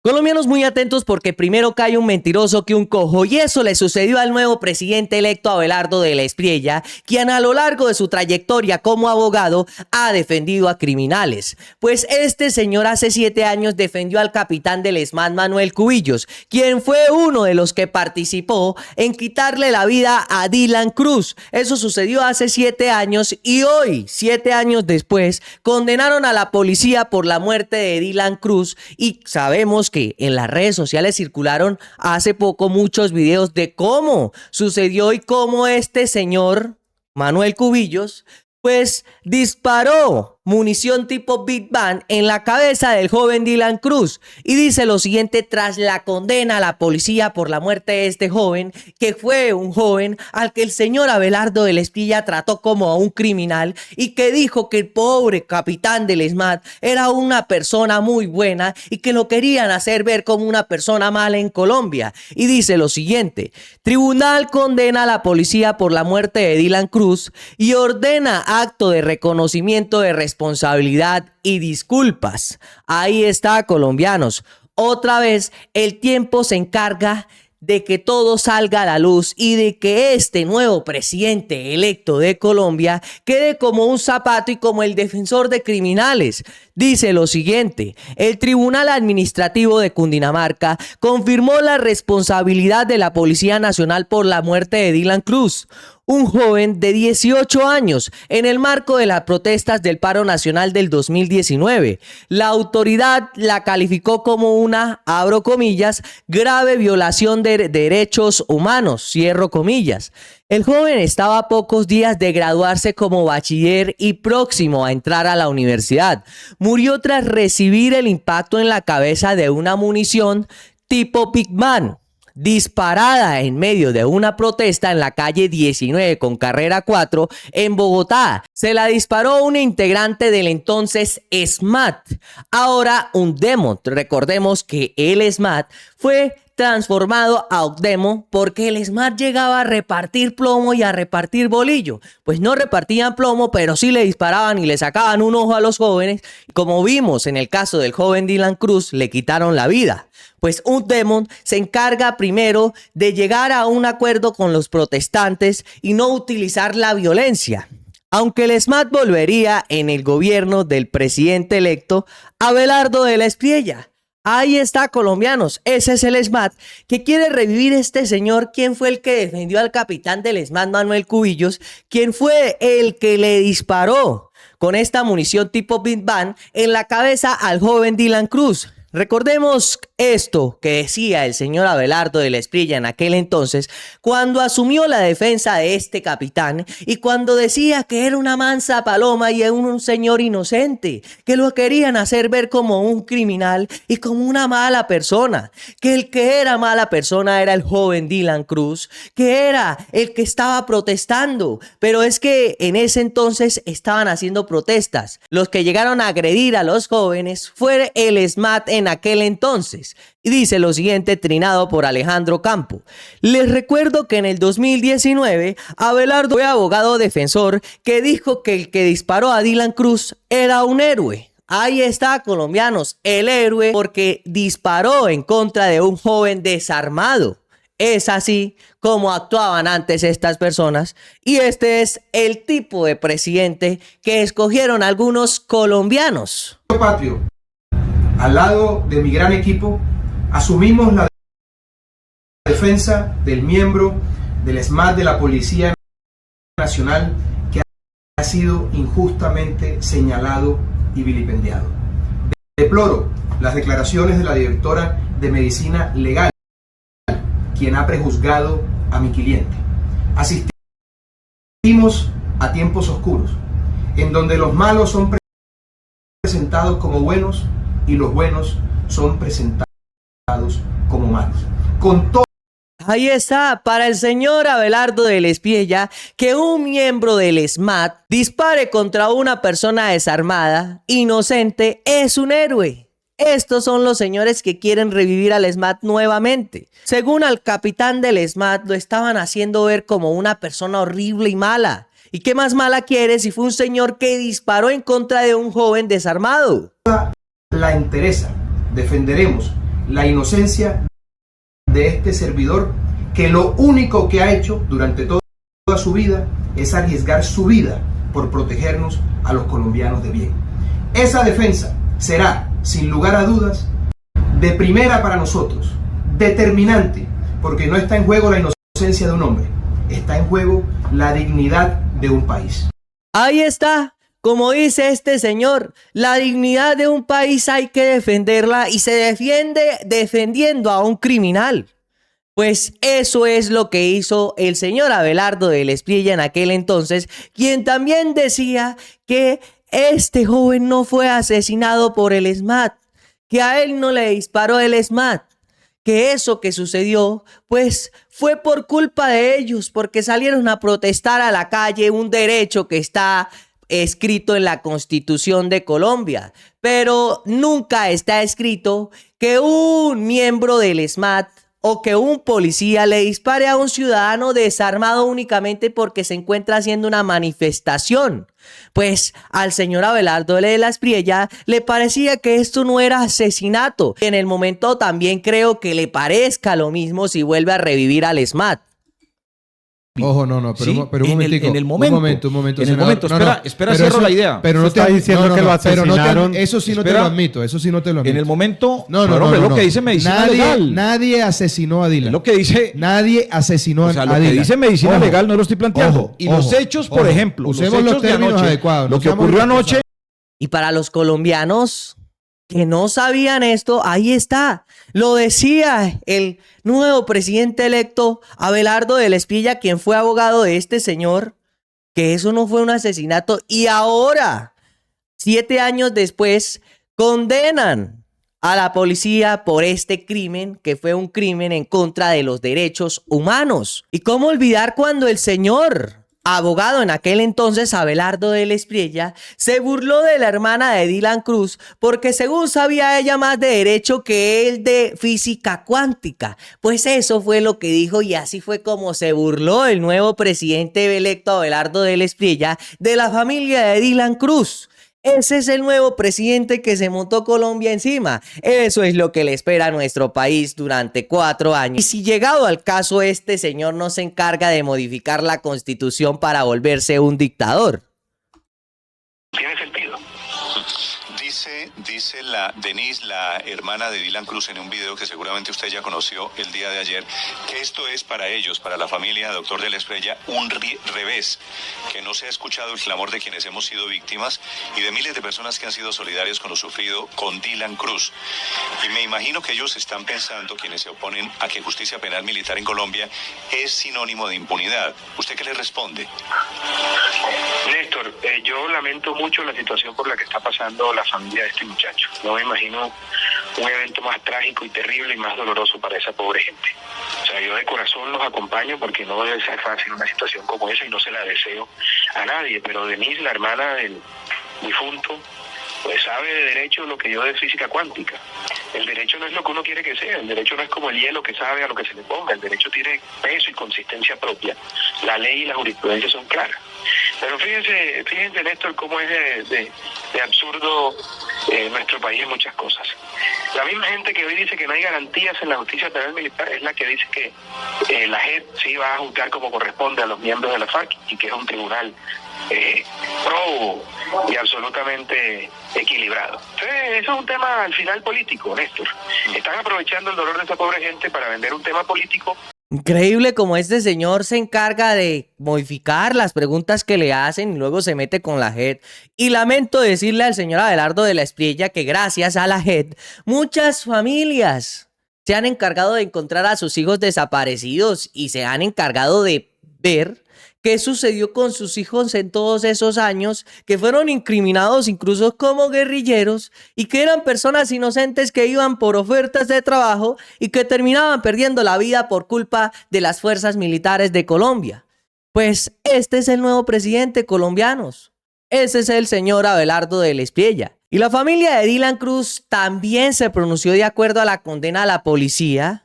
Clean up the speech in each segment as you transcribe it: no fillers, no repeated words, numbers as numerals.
Colombianos muy atentos porque primero cae un mentiroso que un cojo, y eso le sucedió al nuevo presidente electo Abelardo de la Espriella, quien a lo largo de su trayectoria como abogado ha defendido a criminales. Pues este señor hace 7 años defendió al capitán del ESMAD Manuel Cubillos, quien fue uno de los que participó en quitarle la vida a Dylan Cruz. Eso sucedió hace 7 años y hoy, 7 años después, condenaron a la policía por la muerte de Dylan Cruz, y sabemos que en las redes sociales circularon hace poco muchos videos de cómo sucedió y cómo este señor, Manuel Cubillos, pues disparó munición tipo Big Bang en la cabeza del joven Dylan Cruz, y dice lo siguiente tras la condena a la policía por la muerte de este joven, que fue un joven al que el señor Abelardo de la Espriella trató como a un criminal y que dijo que el pobre capitán del ESMAD era una persona muy buena y que lo querían hacer ver como una persona mala en Colombia. Y dice lo siguiente: tribunal condena a la policía por la muerte de Dylan Cruz y ordena acto de reconocimiento de responsabilidad y disculpas. Ahí está, colombianos. Otra vez el tiempo se encarga de que todo salga a la luz y de que este nuevo presidente electo de Colombia quede como un zapato y como el defensor de criminales. Dice lo siguiente: el Tribunal Administrativo de Cundinamarca confirmó la responsabilidad de la Policía Nacional por la muerte de Dylan Cruz, un joven de 18 años, en el marco de las protestas del paro nacional del 2019. La autoridad la calificó como una, abro comillas, grave violación de derechos humanos, cierro comillas. El joven estaba a pocos días de graduarse como bachiller y próximo a entrar a la universidad. Murió tras recibir el impacto en la cabeza de una munición tipo Big Bang, disparada en medio de una protesta en la calle 19 con carrera 4 en Bogotá. Se la disparó un integrante del entonces ESMAD, ahora UNDEMO. Recordemos que el ESMAD fue transformado a UNDEMO porque el ESMAD llegaba a repartir plomo y a repartir bolillo. Pues no repartían plomo, pero sí le disparaban y le sacaban un ojo a los jóvenes. Como vimos en el caso del joven Dylan Cruz, le quitaron la vida. Pues UNDEMO se encarga primero de llegar a un acuerdo con los protestantes y no utilizar la violencia. Aunque el ESMAD volvería en el gobierno del presidente electo Abelardo de la Espriella. Ahí está, colombianos, ese es el ESMAD que quiere revivir este señor, quien fue el que defendió al capitán del ESMAD Manuel Cubillos, quien fue el que le disparó con esta munición tipo Big Bang en la cabeza al joven Dylan Cruz. Recordemos esto que decía el señor Abelardo de la Espriella en aquel entonces, cuando asumió la defensa de este capitán y cuando decía que era una mansa paloma y un señor inocente, que lo querían hacer ver como un criminal y como una mala persona, que el que era mala persona era el joven Dylan Cruz, que era el que estaba protestando. Pero es que en ese entonces estaban haciendo protestas. Los que llegaron a agredir a los jóvenes fue el ESMAD en aquel entonces. Y dice lo siguiente, trinado por Alejandro Campo: les recuerdo que en el 2019 Abelardo fue abogado defensor que dijo que el que disparó a Dylan Cruz era un héroe. Ahí está, colombianos, el héroe porque disparó en contra de un joven desarmado. Es así como actuaban antes estas personas, y este es el tipo de presidente que escogieron algunos colombianos. Patrio, al lado de mi gran equipo, asumimos la defensa del miembro del ESMAD de la Policía Nacional que ha sido injustamente señalado y vilipendiado. Deploro las declaraciones de la directora de Medicina Legal, quien ha prejuzgado a mi cliente. Asistimos a tiempos oscuros, en donde los malos son presentados como buenos y los buenos son presentados como malos. Con todo. Ahí está, para el señor Abelardo de la Espriella, que un miembro del ESMAD dispare contra una persona desarmada, inocente, es un héroe. Estos son los señores que quieren revivir al ESMAD nuevamente. Según al capitán del ESMAD, lo estaban haciendo ver como una persona horrible y mala. ¿Y qué más mala quiere si fue un señor que disparó en contra de un joven desarmado? La entereza defenderemos la inocencia de este servidor, que lo único que ha hecho durante toda su vida es arriesgar su vida por protegernos a los colombianos de bien. Esa defensa será, sin lugar a dudas, de primera para nosotros, determinante, porque no está en juego la inocencia de un hombre, está en juego la dignidad de un país. Ahí está, como dice este señor, la dignidad de un país hay que defenderla y se defiende defendiendo a un criminal. Pues eso es lo que hizo el señor Abelardo del Espriella en aquel entonces, quien también decía que este joven no fue asesinado por el SMAT, que a él no le disparó el SMAT, que eso que sucedió pues fue por culpa de ellos, porque salieron a protestar a la calle, un derecho que está escrito en la Constitución de Colombia, pero nunca está escrito que un miembro del SMAT o que un policía le dispare a un ciudadano desarmado únicamente porque se encuentra haciendo una manifestación. Pues al señor Abelardo de la Espriella le parecía que esto no era asesinato. En el momento también creo que le parezca lo mismo si vuelve a revivir al SMAT. Ojo, no, pero, sí, pero un momentico. En el momento. Un momento, en el senador. momento. Espera, cierro eso, la idea. Pero no te está diciendo que lo asesinaron. Eso sí no te lo admito. Eso sí no te lo admito. En el momento. No, lo que dice medicina legal. Nadie asesinó a Dylan. Lo que dice. Nadie asesinó a Dylan. Lo que dice medicina legal no lo estoy planteando. Ojo, y los hechos, por ejemplo. Usemos los términos adecuados. Lo que ocurrió anoche. Y para los colombianos que no sabían esto, ahí está. Lo decía el nuevo presidente electo Abelardo del Espriella, quien fue abogado de este señor, que eso no fue un asesinato. Y ahora, 7 años después, condenan a la policía por este crimen, que fue un crimen en contra de los derechos humanos. ¿Y cómo olvidar cuando el señor abogado en aquel entonces, Abelardo del Espriella, se burló de la hermana de Dylan Cruz porque según sabía ella más de derecho que él de física cuántica? Pues eso fue lo que dijo y así fue como se burló el nuevo presidente electo Abelardo del Espriella de la familia de Dylan Cruz. Ese es el nuevo presidente que se montó Colombia encima. Eso es lo que le espera a nuestro país durante 4 años. Y si llegado al caso este señor no se encarga de modificar la Constitución para volverse un dictador. Tiene sentido. Dice la Denise, la hermana de Dylan Cruz, en un video que seguramente usted ya conoció el día de ayer, que esto es para ellos, para la familia doctor de la Espriella, un revés, que no se ha escuchado el clamor de quienes hemos sido víctimas y de miles de personas que han sido solidarios con lo sufrido con Dylan Cruz. Y me imagino que ellos están pensando, quienes se oponen a que justicia penal militar en Colombia es sinónimo de impunidad. ¿Usted qué le responde? Néstor, yo lamento mucho la situación por la que está pasando la familia de este muchacho. No me imagino un evento más trágico y terrible y más doloroso para esa pobre gente. O sea, yo de corazón los acompaño porque no debe ser fácil una situación como esa y no se la deseo a nadie, pero Denise, la hermana del difunto, pues sabe de derecho lo que yo de física cuántica. El derecho no es lo que uno quiere que sea, el derecho no es como el hielo que sabe a lo que se le ponga, el derecho tiene peso y consistencia propia. La ley y la jurisprudencia son claras. Pero fíjense Néstor, cómo es de absurdo nuestro país en muchas cosas. La misma gente que hoy dice que no hay garantías en la justicia penal militar es la que dice que la JEP sí va a juzgar como corresponde a los miembros de la FARC y que es un tribunal prófugo y absolutamente equilibrado. Entonces, eso es un tema al final político, Néstor. Están aprovechando el dolor de esa pobre gente para vender un tema político. Increíble como este señor se encarga de modificar las preguntas que le hacen y luego se mete con la JEP. Y lamento decirle al señor Abelardo de la Espriella que gracias a la JEP muchas familias se han encargado de encontrar a sus hijos desaparecidos y se han encargado de ver qué sucedió con sus hijos en todos esos años, que fueron incriminados incluso como guerrilleros y que eran personas inocentes que iban por ofertas de trabajo y que terminaban perdiendo la vida por culpa de las fuerzas militares de Colombia. Pues este es el nuevo presidente colombiano. Ese es el señor Abelardo del Espriella. Y la familia de Dylan Cruz también se pronunció de acuerdo a la condena a la policía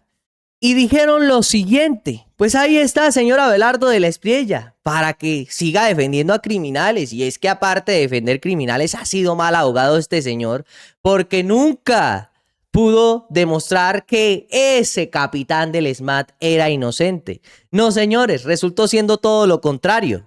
y dijeron lo siguiente: pues ahí está, señor Abelardo de la Espriella, para que siga defendiendo a criminales. Y es que aparte de defender criminales, ha sido mal abogado este señor, porque nunca pudo demostrar que ese capitán del SMAT era inocente. No, señores, resultó siendo todo lo contrario.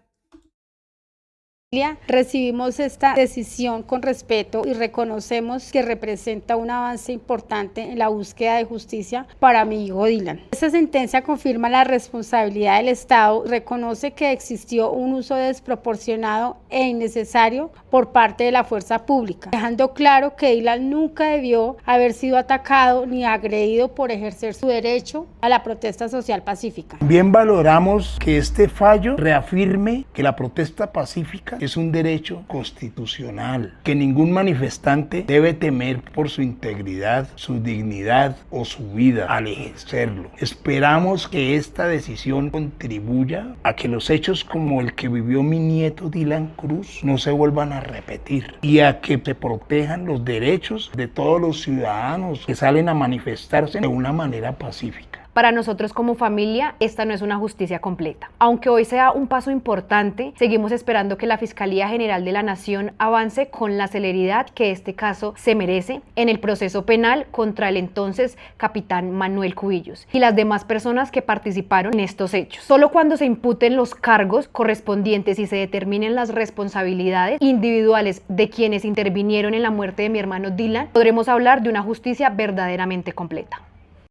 Recibimos esta decisión con respeto y reconocemos que representa un avance importante en la búsqueda de justicia para mi hijo Dylan. Esta sentencia confirma la responsabilidad del Estado, reconoce que existió un uso desproporcionado e innecesario por parte de la fuerza pública, dejando claro que Dylan nunca debió haber sido atacado ni agredido por ejercer su derecho a la protesta social pacífica. Bien valoramos que este fallo reafirme que la protesta pacífica es un derecho constitucional, que ningún manifestante debe temer por su integridad, su dignidad o su vida al ejercerlo. Esperamos que esta decisión contribuya a que los hechos como el que vivió mi nieto Dylan Cruz no se vuelvan a repetir y a que se protejan los derechos de todos los ciudadanos que salen a manifestarse de una manera pacífica. Para nosotros como familia, esta no es una justicia completa. Aunque hoy sea un paso importante, seguimos esperando que la Fiscalía General de la Nación avance con la celeridad que este caso se merece en el proceso penal contra el entonces capitán Manuel Cubillos y las demás personas que participaron en estos hechos. Solo cuando se imputen los cargos correspondientes y se determinen las responsabilidades individuales de quienes intervinieron en la muerte de mi hermano Dylan, podremos hablar de una justicia verdaderamente completa.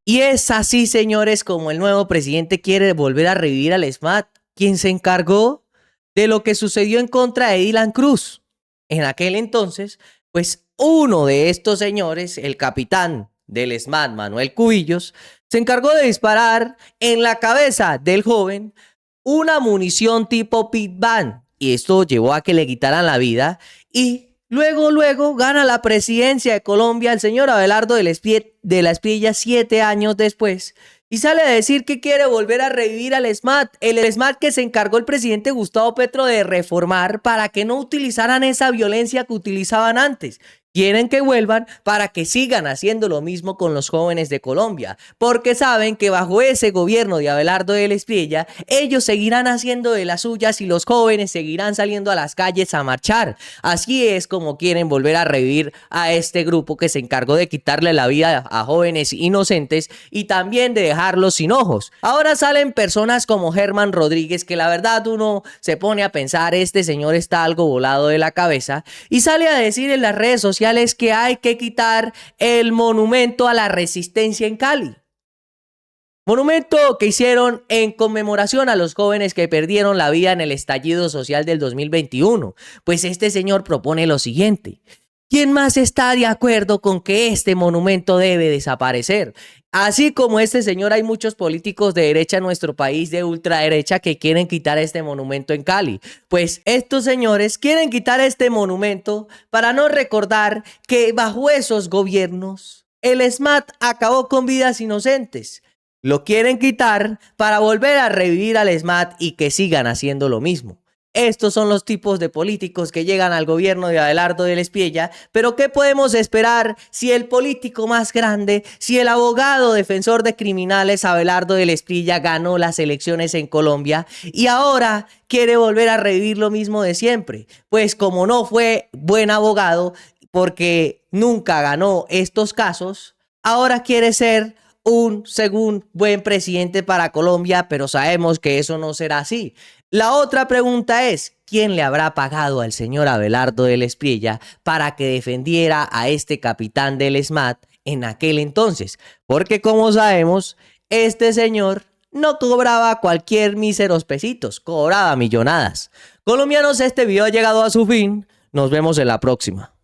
Y es así, señores, como el nuevo presidente quiere volver a revivir al SMAT, quien se encargó de lo que sucedió en contra de Dylan Cruz. En aquel entonces, pues uno de estos señores, el capitán del SMAT, Manuel Cubillos, se encargó de disparar en la cabeza del joven una munición tipo Pit Ban. Y esto llevó a que le quitaran la vida y luego gana la presidencia de Colombia el señor Abelardo de la Espriella 7 años después y sale a decir que quiere volver a revivir al SMAT, el SMAT que se encargó el presidente Gustavo Petro de reformar para que no utilizaran esa violencia que utilizaban antes. Quieren que vuelvan para que sigan haciendo lo mismo con los jóvenes de Colombia, porque saben que bajo ese gobierno de Abelardo de la Espriella, ellos seguirán haciendo de las suyas y los jóvenes seguirán saliendo a las calles a marchar. Así es como quieren volver a revivir a este grupo que se encargó de quitarle la vida a jóvenes inocentes y también de dejarlos sin ojos. Ahora salen personas como Germán Rodríguez, que la verdad uno se pone a pensar, este señor está algo volado de la cabeza, y sale a decir en las redes sociales que hay que quitar el monumento a la resistencia en Cali. Monumento que hicieron en conmemoración a los jóvenes que perdieron la vida en el estallido social del 2021. Pues este señor propone lo siguiente: ¿quién más está de acuerdo con que este monumento debe desaparecer? Así como este señor, hay muchos políticos de derecha en nuestro país, de ultraderecha, que quieren quitar este monumento en Cali. Pues estos señores quieren quitar este monumento para no recordar que bajo esos gobiernos el SMAT acabó con vidas inocentes. Lo quieren quitar para volver a revivir al SMAT y que sigan haciendo lo mismo. Estos son los tipos de políticos que llegan al gobierno de Abelardo de la Espriella, pero ¿qué podemos esperar si el político más grande, si el abogado defensor de criminales Abelardo de la Espriella ganó las elecciones en Colombia y ahora quiere volver a revivir lo mismo de siempre? Pues como no fue buen abogado porque nunca ganó estos casos, ahora quiere ser un según buen presidente para Colombia, pero sabemos que eso no será así. La otra pregunta es, ¿quién le habrá pagado al señor Abelardo de la Espriella para que defendiera a este capitán del SMAT en aquel entonces? Porque como sabemos, este señor no cobraba cualquier míseros pesitos, cobraba millonadas. Colombianos, este video ha llegado a su fin. Nos vemos en la próxima.